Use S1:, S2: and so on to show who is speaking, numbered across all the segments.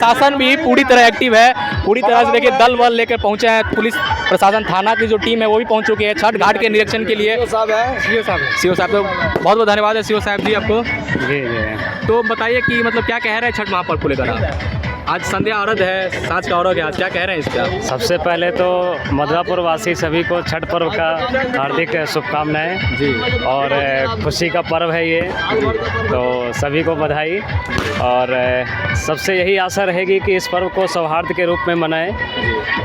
S1: शासन भी पूरी तरह एक्टिव है, पूरी तरह से देखिए दल बल लेकर पहुंचे हैं। पुलिस प्रशासन थाना की जो टीम है वो भी पहुंच चुकी है छठ घाट के निरीक्षण के लिए। सीओ साहब तो बहुत बहुत धन्यवाद है सीओ साहब जी आपको।
S2: जी
S1: तो बताइए कि मतलब क्या कह रहे हैं छठ महापर्व को लेकर आप? आज संध्या अर्घ है, सांझ का अर्घ है, आज क्या कह रहे हैं इसका?
S2: सबसे पहले तो मधुरापुर वासी सभी को छठ पर्व का हार्दिक शुभकामनाएं
S1: जी।
S2: और खुशी का पर्व है ये, तो सभी को बधाई। और सबसे यही आशा रहेगी कि इस पर्व को सौहार्द के रूप में मनाएं,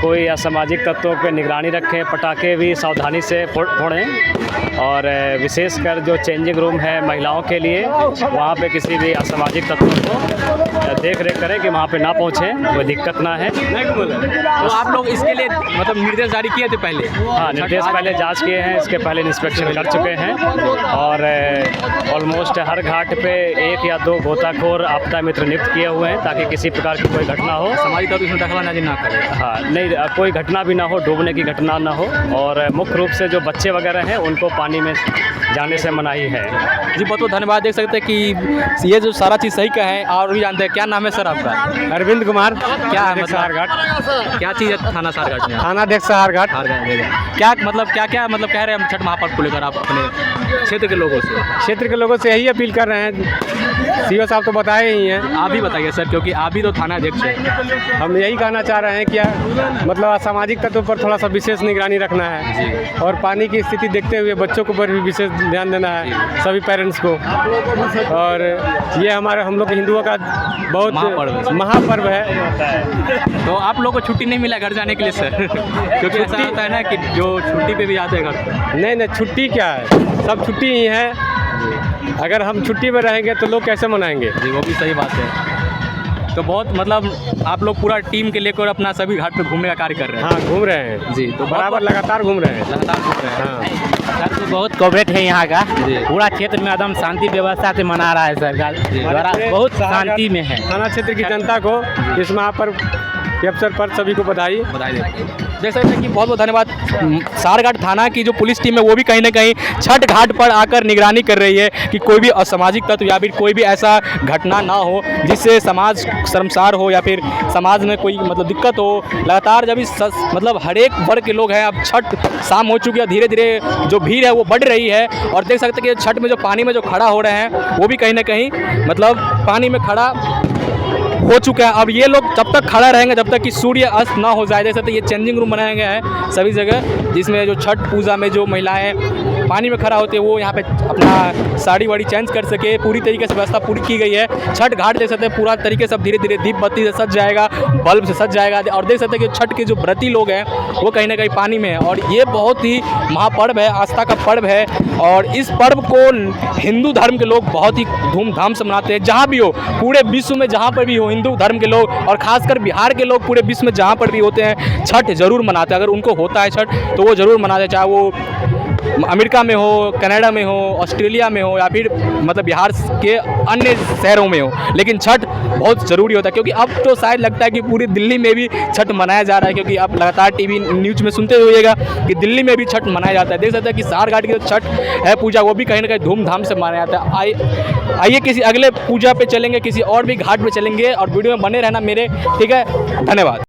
S2: कोई असामाजिक तत्वों पर निगरानी रखें, पटाखे भी सावधानी से फोड़ें और विशेषकर जो चेंजिंग रूम है महिलाओं के लिए वहाँ पे किसी भी असामाजिक तत्वों को देख रेख करें कि वहाँ पे ना पहुँचे, कोई दिक्कत ना है।
S1: तो आप लोग इसके लिए मतलब निर्देश जारी किए थे पहले?
S2: हाँ, निर्देश पहले जांच किए हैं, इसके पहले इंस्पेक्शन कर चुके हैं और ऑलमोस्ट हर घाट पे 1 या 2 गोताखोर आपदा मित्र नियुक्त किए हुए हैं ताकि किसी प्रकार की कोई घटना हो,
S1: समाजी तौर पर इसमें दखलंदाजी ना करें।
S2: हाँ नहीं, कोई घटना भी ना हो, डूबने की घटना ना हो। और मुख्य रूप से जो बच्चे वगैरह हैं उनको पानी में जाने से मनाही है।
S1: जी बहुत बहुत धन्यवाद। देख सकते हैं कि ये जो सारा चीज़ सही का है और भी जानते हैं। क्या नाम है सर आपका?
S3: अरविंद कुमार।
S1: क्या है मतलब
S3: सहारघाट?
S1: क्या चीज़ है थाना सहारघाट में?
S3: थानाध्यक्ष सहारघाट।
S1: क्या मतलब क्या मतलब कह रहे हैं छठ महापर्व को लेकर आप अपने क्षेत्र के लोगों से?
S3: क्षेत्र के लोगों से यही अपील कर रहे हैं, सीओ साहब तो बताए ही हैं।
S1: आप भी बताइए सर, क्योंकि आप भी तो थाना अध्यक्ष हैं।
S3: हम यही कहना चाह रहे हैं कि मतलब असामाजिक तत्वों पर थोड़ा सा विशेष निगरानी रखना है और पानी की स्थिति देखते हुए बच्चों को पर भी विशेष ध्यान देना है, सभी पेरेंट्स को। और ये हम लोग हिंदुओं का बहुत महापर्व है।
S1: तो आप लोगों को छुट्टी नहीं मिला घर जाने के लिए सर? क्योंकि ऐसा होता है ना कि जो छुट्टी पे भी जाते हैं घर।
S3: नहीं, छुट्टी क्या है, सब छुट्टी ही है। अगर हम छुट्टी में रहेंगे तो लोग कैसे मनाएंगे?
S1: जी वो भी सही बात है। तो बहुत मतलब आप लोग पूरा टीम के लेकर अपना सभी घाट पे घूमने का कार्य कर रहे हैं?
S3: हाँ, घूम रहे हैं जी, तो बराबर लगातार घूम रहे हैं। हाँ
S4: सर तो बहुत कवरेज है यहाँ का, पूरा क्षेत्र में एकदम शांति व्यवस्था से मना रहा है सरकार द्वारा, बहुत शांति में है।
S3: थाना क्षेत्र की जनता को इस महापर्व के अवसर पर सभी को बधाई
S1: देते हैं। देख सकते हैं कि बहुत बहुत धन्यवाद। सहारघाट थाना की जो पुलिस टीम है वो भी कहीं ना कहीं छठ घाट पर आकर निगरानी कर रही है कि कोई भी असामाजिक तत्व या फिर कोई भी ऐसा घटना ना हो जिससे समाज शर्मसार हो या फिर समाज में कोई मतलब दिक्कत हो। लगातार जब इस मतलब हर एक वर्ग के लोग हैं, अब छठ शाम हो चुकी है, धीरे धीरे जो भीड़ है वो बढ़ रही है। और देख सकते हैं कि छठ में जो पानी में जो खड़ा हो रहे हैं वो भी कहीं ना कहीं मतलब पानी में खड़ा हो चुका है। अब ये लोग जब तक खड़ा रहेंगे जब तक कि सूर्य अस्त ना हो जाए। देख सकते हैं ये चेंजिंग रूम बनाया गया है सभी जगह, जिसमें जो छठ पूजा में जो महिलाएं पानी में खड़ा होते हैं वो यहाँ पे अपना साड़ी वाड़ी चेंज कर सके, पूरी तरीके से व्यवस्था पूरी की गई है। छठ घाट देख सकते हैं पूरा तरीके से अब धीरे धीरे दीप बत्ती से सज जाएगा, बल्ब से सज जाएगा। और देख सकते हैं कि छठ के जो व्रती लोग हैं वो कहीं ना कहीं पानी में है और ये बहुत ही महापर्व है, आस्था का पर्व है। और इस पर्व को हिंदू धर्म के लोग बहुत ही धूमधाम से मनाते हैं, जहाँ भी हो, पूरे विश्व में जहाँ पर भी हो हिंदू धर्म के लोग और खासकर बिहार के लोग पूरे विश्व में जहाँ पर भी होते हैं छठ जरूर मनाते हैं। अगर उनको होता है छठ तो वो जरूर मनाते हैं, चाहे वो अमेरिका में हो, कनाडा में हो, ऑस्ट्रेलिया में हो या फिर मतलब बिहार के अन्य शहरों में हो, लेकिन छठ बहुत ज़रूरी होता है। क्योंकि अब तो शायद लगता है कि पूरी दिल्ली में भी छठ मनाया जा रहा है, क्योंकि आप लगातार टीवी न्यूज़ में सुनते होइएगा कि दिल्ली में भी छठ मनाया जाता है। देख सकते हैं कि सहारघाट की जो छठ है पूजा वो भी कहीं ना कहीं धूमधाम से मनाया जाता है। आइए किसी अगले पूजा पे चलेंगे, किसी और भी घाट पे चलेंगे और वीडियो में बने रहना मेरे, ठीक है? धन्यवाद।